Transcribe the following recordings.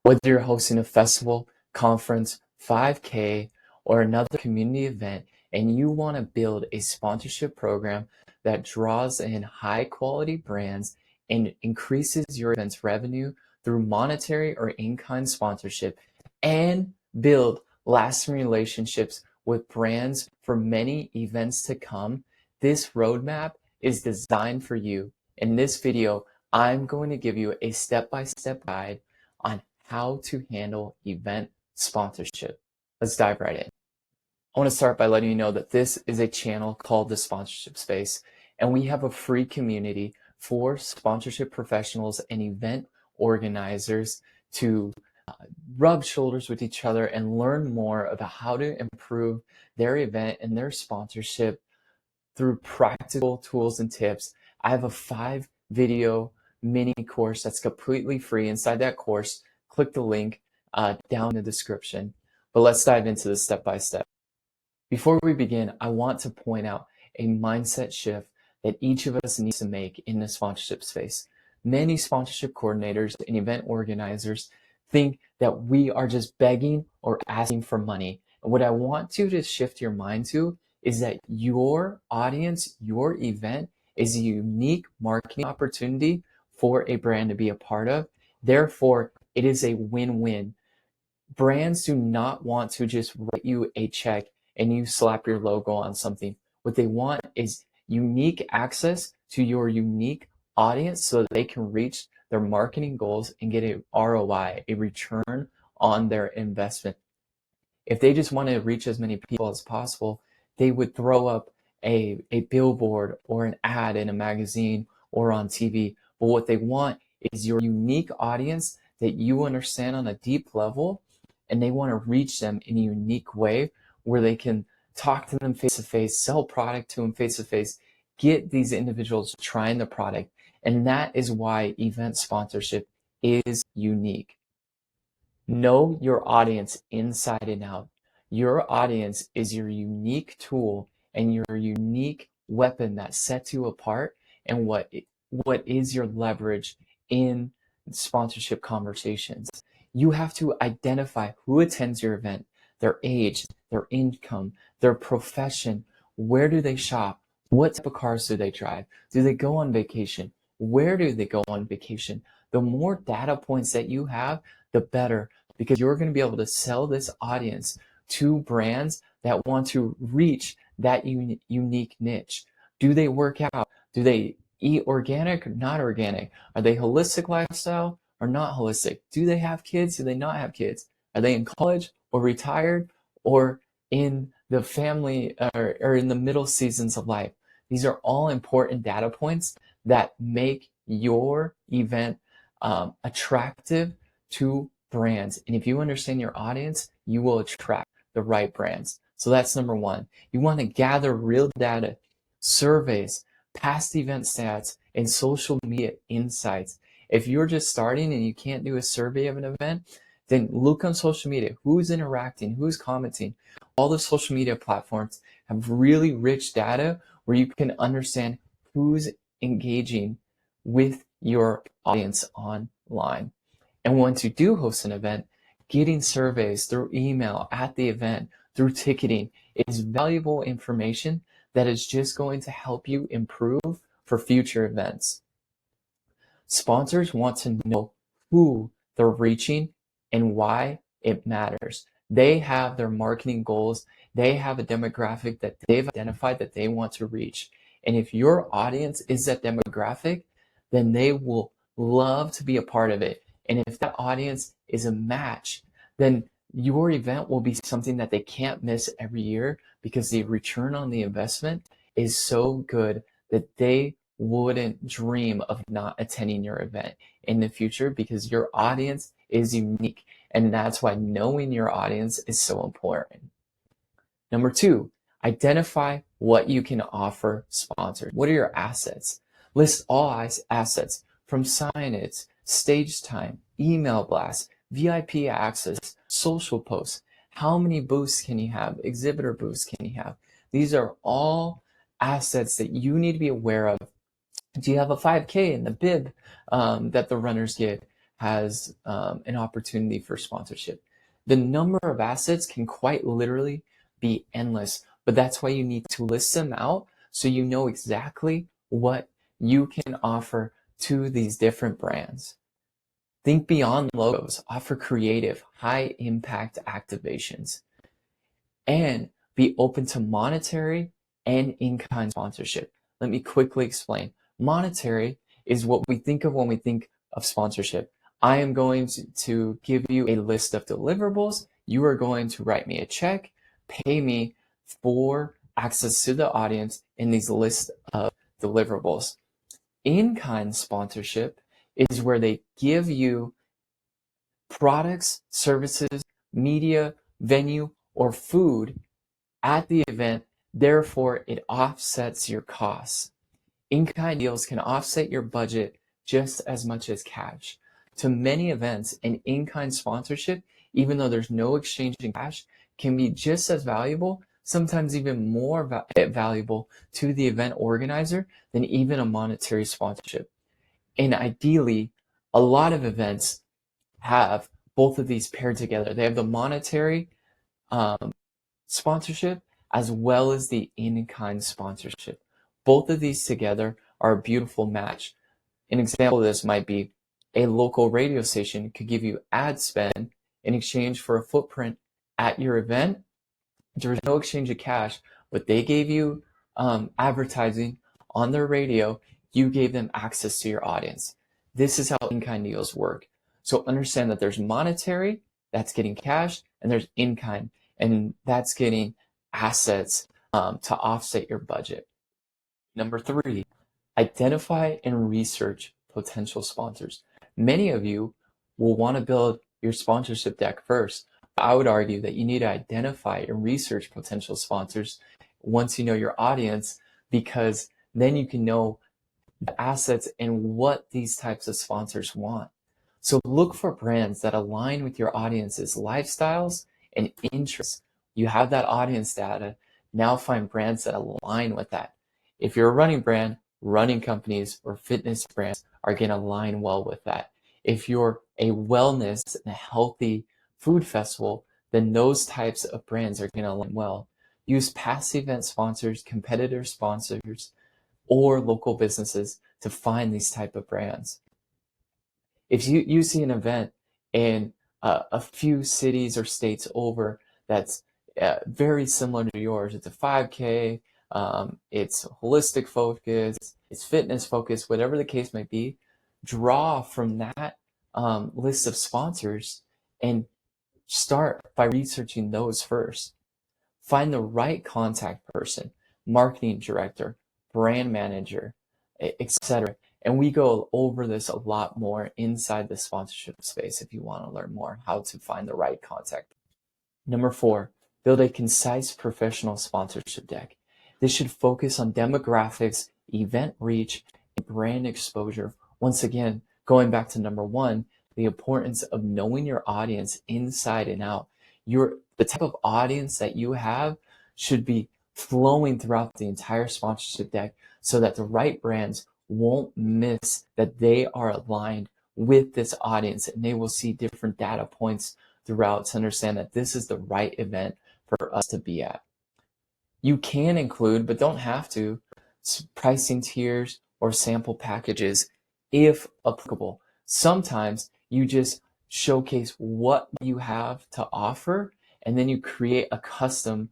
Whether you're hosting a festival, conference, 5K, or another community event, and you want to build a sponsorship program that draws in high quality brands and increases your event's revenue through monetary or in-kind sponsorship, and build lasting relationships with brands for many events to come, this roadmap is designed for you. In this video, I'm going to give you a step-by-step guide on how to handle event sponsorship. Let's dive right in. I want to start by letting you know that this is a channel called The Sponsorship Space, and we have a free community for sponsorship professionals and event organizers to rub shoulders with each other and learn more about how to improve their event and their sponsorship through practical tools and tips. I have a 5-video mini course that's completely free. Inside that course, click the link down in the description. But let's dive into this step by step. Before we begin, I want to point out a mindset shift that each of us needs to make in the sponsorship space. Many sponsorship coordinators and event organizers think that we are just begging or asking for money. And what I want you to shift your mind to is that your audience, your event is a unique marketing opportunity for a brand to be a part of. Therefore, it is a win-win. Brands do not want to just write you a check and you slap your logo on something. What they want is unique access to your unique audience so that they can reach their marketing goals and get a ROI, a return on their investment. If they just want to reach as many people as possible, they would throw up a billboard or an ad in a magazine or on TV. But what they want is your unique audience that you understand on a deep level, and they want to reach them in a unique way where they can talk to them face to face, sell product to them face to face, get these individuals trying the product. And that is why event sponsorship is unique. Know your audience inside and out. Your audience is your unique tool and your unique weapon that sets you apart, and what is your leverage in sponsorship conversations. You have to identify who attends your event, their age, their income, their profession, where do they shop, what type of cars do they drive, do they go on vacation, where do they go on vacation. The more data points that you have, the better, because you're going to be able to sell this audience to brands that want to reach that unique niche. Do they work out? Do they eat organic or not organic? Are they holistic lifestyle or not holistic? Do they have kids? Do they not have kids? Are they in college or retired or in the family or in the middle seasons of life? These are all important data points that make your event attractive to brands. And if you understand your audience, you will attract the right brands. So that's number one. You want to gather real data, surveys, past event stats, and social media insights. If you're just starting and you can't do a survey of an event, then look on social media. Who's interacting? Who's commenting? All the social media platforms have really rich data where you can understand who's engaging with your audience online. And once you do host an event, getting surveys through email at the event, through ticketing, is valuable information that is just going to help you improve for future events. Sponsors want to know who they're reaching and why it matters. They have their marketing goals. They have a demographic that they've identified that they want to reach. And if your audience is that demographic, then they will love to be a part of it. And if that audience is a match, then your event will be something that they can't miss every year, because the return on the investment is so good that they wouldn't dream of not attending your event in the future, because your audience is unique. And that's why knowing your audience is so important. Number two, identify what you can offer sponsors. What are your assets? List all assets, from signage, stage time, email blasts, VIP access, social posts. How many booths can you have? Exhibitor booths can you have? These are all assets that you need to be aware of. Do you have a 5K in the bib that the runners get? has an opportunity for sponsorship. The number of assets can quite literally be endless, but that's why you need to list them out so you know exactly what you can offer to these different brands. Think beyond logos, offer creative, high impact activations, and be open to monetary and in-kind sponsorship. Let me quickly explain. Monetary is what we think of when we think of sponsorship. I am going to give you a list of deliverables. You are going to write me a check, pay me for access to the audience in these lists of deliverables. In-kind sponsorship is where they give you products, services, media, venue, or food at the event. Therefore, it offsets your costs. In-kind deals can offset your budget just as much as cash. To many events, an in-kind sponsorship, even though there's no exchange in cash, can be just as valuable, sometimes even more valuable to the event organizer than even a monetary sponsorship. And ideally, a lot of events have both of these paired together. They have the monetary sponsorship as well as the in-kind sponsorship. Both of these together are a beautiful match. An example of this might be a local radio station could give you ad spend in exchange for a footprint at your event. There's no exchange of cash, but they gave you advertising on their radio. You gave them access to your audience. This is how in-kind deals work. So understand that there's monetary, that's getting cash, and there's in-kind, and that's getting assets to offset your budget. Number 3, identify and research potential sponsors. Many of you will want to build your sponsorship deck first. I would argue that you need to identify and research potential sponsors once you know your audience, because then you can know the assets and what these types of sponsors want. So look for brands that align with your audience's lifestyles and interests. You have that audience data. Now find brands that align with that. If you're a running brand, running companies or fitness brands are going to align well with that. If you're a wellness and a healthy food festival, then those types of brands are going to align well. Use past event sponsors, competitor sponsors, or local businesses to find these type of brands. If you see an event in a few cities or states over that's very similar to yours, it's a 5K, it's holistic focus, it's fitness focus, whatever the case might be, draw from that list of sponsors and start by researching those first. Find the right contact person, marketing director, brand manager, etc. And we go over this a lot more inside the sponsorship space if you want to learn more how to find the right contact. Number 4, build a concise professional sponsorship deck. This should focus on demographics, event reach, and brand exposure. Once again, going back to number 1, the importance of knowing your audience inside and out. The type of audience that you have should be flowing throughout the entire sponsorship deck so that the right brands won't miss that they are aligned with this audience, and they will see different data points throughout to understand that this is the right event for us to be at. You can include, but don't have to, pricing tiers or sample packages if applicable. Sometimes you just showcase what you have to offer, and then you create a custom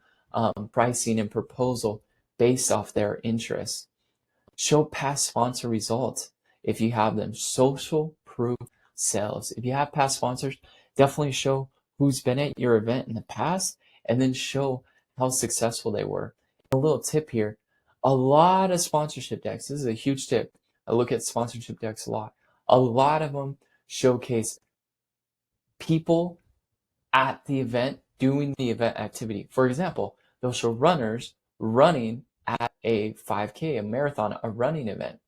pricing and proposal based off their interests. Show past sponsor results if you have them. Social proof sales. If you have past sponsors, definitely show who's been at your event in the past, and then show how successful they were. A little tip here, a lot of sponsorship decks, this is a huge tip. I look at sponsorship decks a lot. A lot of them showcase people at the event doing the event activity. For example, they'll show runners running at a 5K, a marathon, a running event.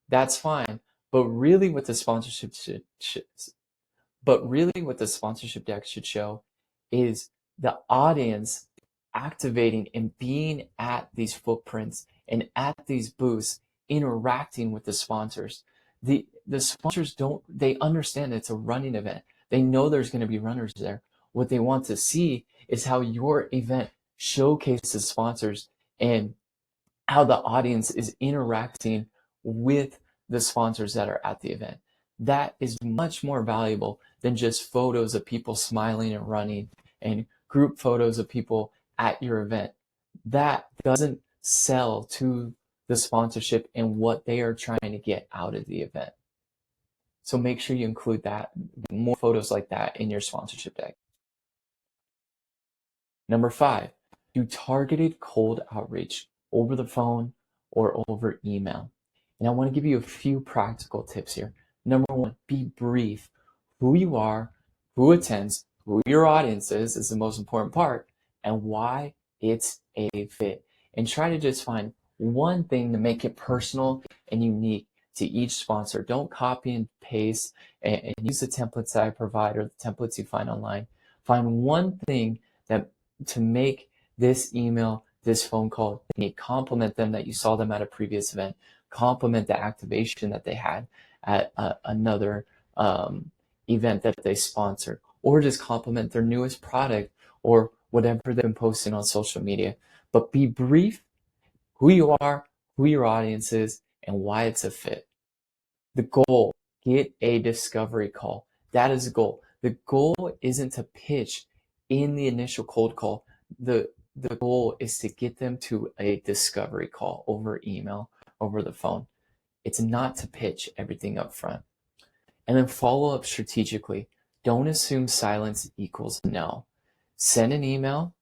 That's fine, but really what the sponsorship deck should show is the audience activating and being at these footprints and at these booths, interacting with the sponsors. the sponsors they understand it's a running event. They know there's going to be runners there. What they want to see is how your event showcases sponsors and how the audience is interacting with the sponsors that are at the event. That is much more valuable than just photos of people smiling and running and group photos of people at your event. That doesn't sell to the sponsorship and what they are trying to get out of the event. So make sure you include that, more photos like that in your sponsorship deck. Number 5, do targeted cold outreach over the phone or over email. And I want to give you a few practical tips here. Number 1, be brief. Who you are, who attends, who your audience is the most important part, and why it's a fit. And try to just find one thing to make it personal and unique to each sponsor. Don't copy and paste and use the templates that I provide or the templates you find online. Find one thing that to make this email, this phone call, compliment them that you saw them at a previous event, compliment the activation that they had at another event that they sponsored, or just compliment their newest product or whatever they've been posting on social media. But be brief, who you are, who your audience is, and why it's a fit. The goal, get a discovery call. That is the goal. The goal isn't to pitch in the initial cold call. The goal is to get them to a discovery call over email, over the phone. It's not to pitch everything up front. And then follow up strategically. Don't assume silence equals no. Send an email.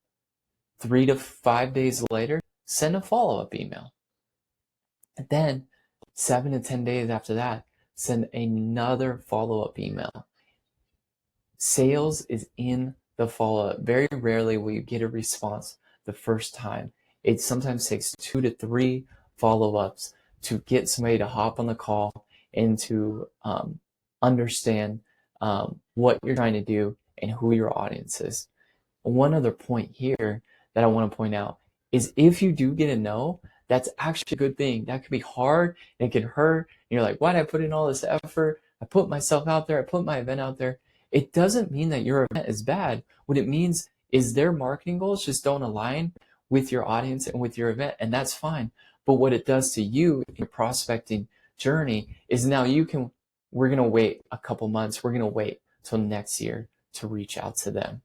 3 to 5 days later, send a follow-up email. And then 7 to 10 days after that, send another follow-up email. Sales is in the follow-up. Very rarely will you get a response the first time. It sometimes takes 2 to 3 follow-ups to get somebody to hop on the call and to understand what you're trying to do and who your audience is. One other point here that I want to point out is if you do get a no, that's actually a good thing. That could be hard and it could hurt. And you're like, why did I put in all this effort? I put myself out there. I put my event out there. It doesn't mean that your event is bad. What it means is their marketing goals just don't align with your audience and with your event, and that's fine. But what it does to you in your prospecting journey is now we're going to wait a couple months. We're going to wait till next year to reach out to them.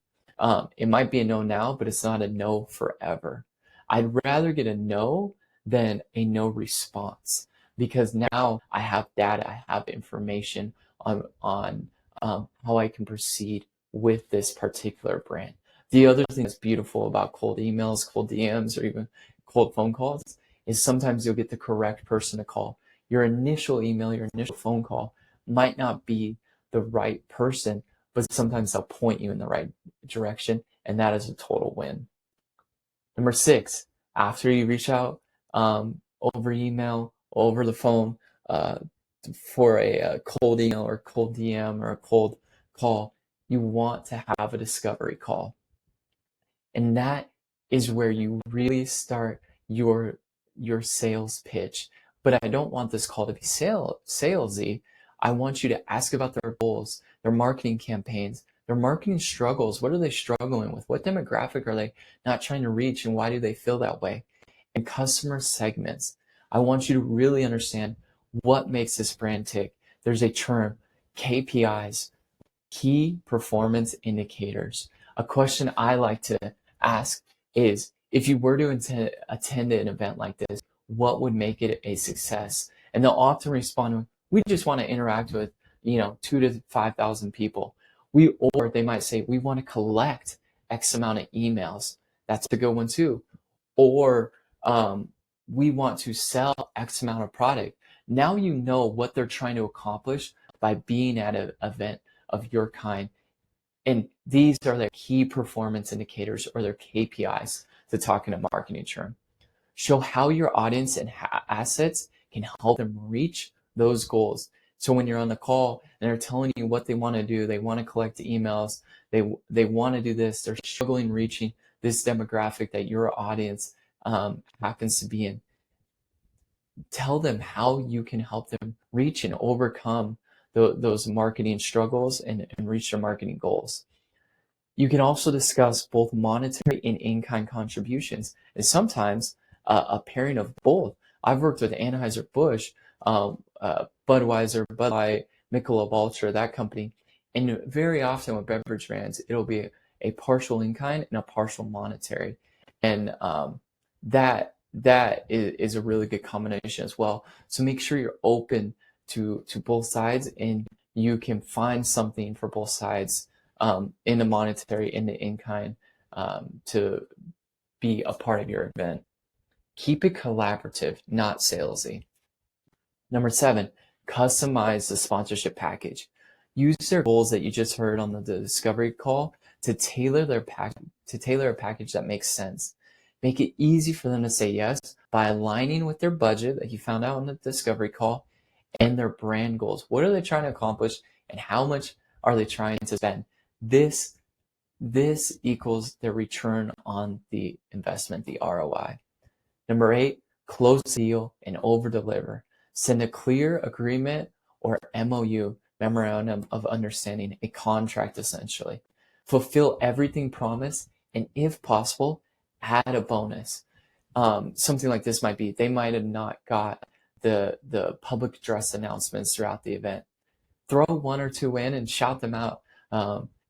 It might be a no now, but it's not a no forever. I'd rather get a no than a no response, because now I have data, I have information on how I can proceed with this particular brand. The other thing that's beautiful about cold emails, cold DMs, or even cold phone calls is sometimes you'll get the correct person to call. Your initial email, your initial phone call might not be the right person, but sometimes they'll point you in the right direction, and that is a total win. Number 6, after you reach out over email, over the phone, for a cold email or cold DM or a cold call, you want to have a discovery call. And that is where you really start your sales pitch. But I don't want this call to be salesy. I want you to ask about their goals, their marketing campaigns, their marketing struggles. What are they struggling with? What demographic are they not trying to reach, and why do they feel that way? And customer segments. I want you to really understand what makes this brand tick. There's a term, KPIs, key performance indicators. A question I like to ask is, if you were to attend an event like this, what would make it a success? And they'll often respond, we just want to interact with 2,000 to 5,000 people. Or they might say, we want to collect X amount of emails. That's a good one too. Or we want to sell X amount of product. Now you know what they're trying to accomplish by being at an event of your kind. And these are their key performance indicators, or their KPIs, to talk in a marketing term. Show how your audience and assets can help them reach those goals. So when you're on the call and they're telling you what they want to do, they want to collect emails, they want to do this, they're struggling reaching this demographic that your audience happens to be in. tell them how you can help them reach and overcome those marketing struggles and reach their marketing goals. You can also discuss both monetary and in-kind contributions, and sometimes a pairing of both. I've worked with Anheuser-Busch, Budweiser, Bud Light, Michelob Ultra, that company, and very often with beverage brands, it'll be a partial in-kind and a partial monetary, and that is a really good combination as well. So make sure you're open to both sides, and you can find something for both sides in the monetary, in the in-kind, to be a part of your event. Keep it collaborative, not salesy. Number 7, customize the sponsorship package. Use their goals that you just heard on the discovery call to tailor a package that makes sense. Make it easy for them to say yes by aligning with their budget that you found out on the discovery call and their brand goals. What are they trying to accomplish, and how much are they trying to spend? This equals their return on the investment, the ROI. Number 8, close the deal and over-deliver. Send a clear agreement or MOU, memorandum of understanding, a contract essentially. Fulfill everything promised, and if possible, add a bonus. Something like this might be, they might have not got the public address announcements throughout the event. Throw 1 or 2 in and shout them out.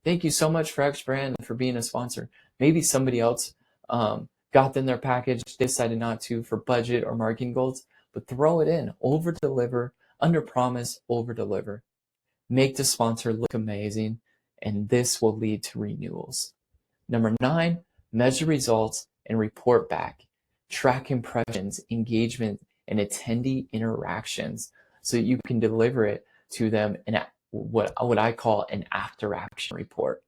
Thank you so much for X Brand for being a sponsor. Maybe somebody else got in their package, decided not to for budget or marketing goals, but throw it in. Over deliver, under promise, over deliver. Make the sponsor look amazing, and this will lead to renewals. Number 9, measure results and report back. Track impressions, engagement, and attendee interactions so that you can deliver it to them in what I call an after action report.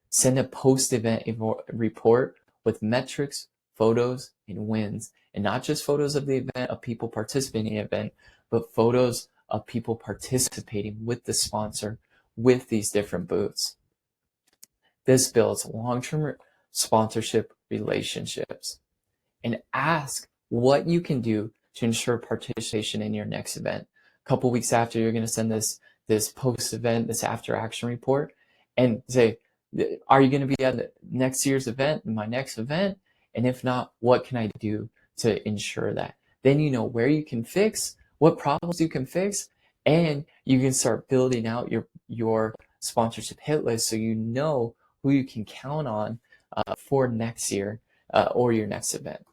Send a post-event report with metrics, photos, and wins, and not just photos of the event, of people participating in the event, but photos of people participating with the sponsor with these different booths. This builds long-term sponsorship relationships. And ask what you can do to ensure participation in your next event. A couple weeks after, you're going to send this post-event, this after-action report, and say, are you going to be at next year's event, my next event? And if not, what can I do to ensure that? Then you know where you can fix, what problems you can fix, and you can start building out your sponsorship hit list so you know who you can count on for next year or your next event.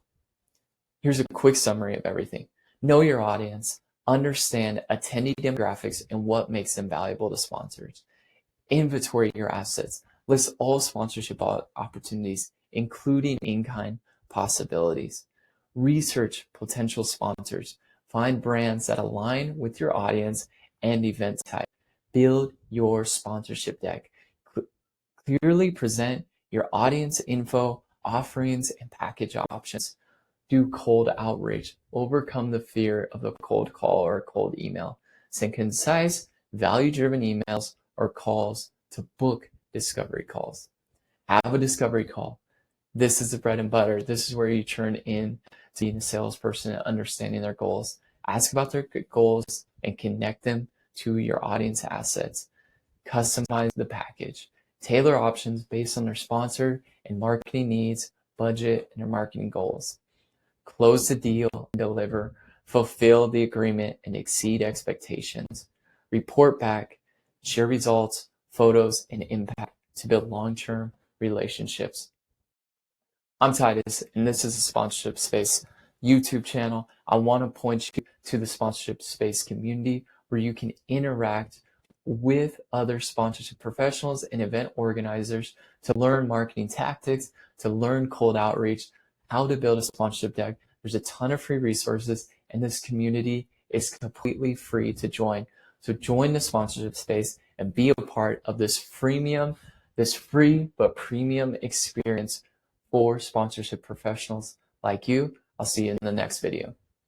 Here's a quick summary of everything. Know your audience, understand attendee demographics and what makes them valuable to sponsors. Inventory your assets. List all sponsorship opportunities, including in-kind possibilities. Research potential sponsors. Find brands that align with your audience and event type. Build your sponsorship deck. Clearly present your audience info, offerings, and package options. Do cold outreach. Overcome the fear of a cold call or a cold email. Send concise, value-driven emails or calls to book discovery calls. Have a discovery call. This is the bread and butter. This is where you turn in to being a salesperson and understanding their goals. Ask about their goals and connect them to your audience assets. Customize the package. Tailor options based on their sponsor and marketing needs, budget, and their marketing goals. Close the deal and deliver. Fulfill the agreement and exceed expectations. Report back. Share results, photos, and impact to build long-term relationships. I'm Titus, and this is the Sponsorship Space YouTube channel. I want to point you to the Sponsorship Space community where you can interact with other sponsorship professionals and event organizers to learn marketing tactics, to learn cold outreach, how to build a sponsorship deck. There's a ton of free resources, and this community is completely free to join. So join the Sponsorship Space and be a part of this freemium, this free but premium experience for sponsorship professionals like you. I'll see you in the next video.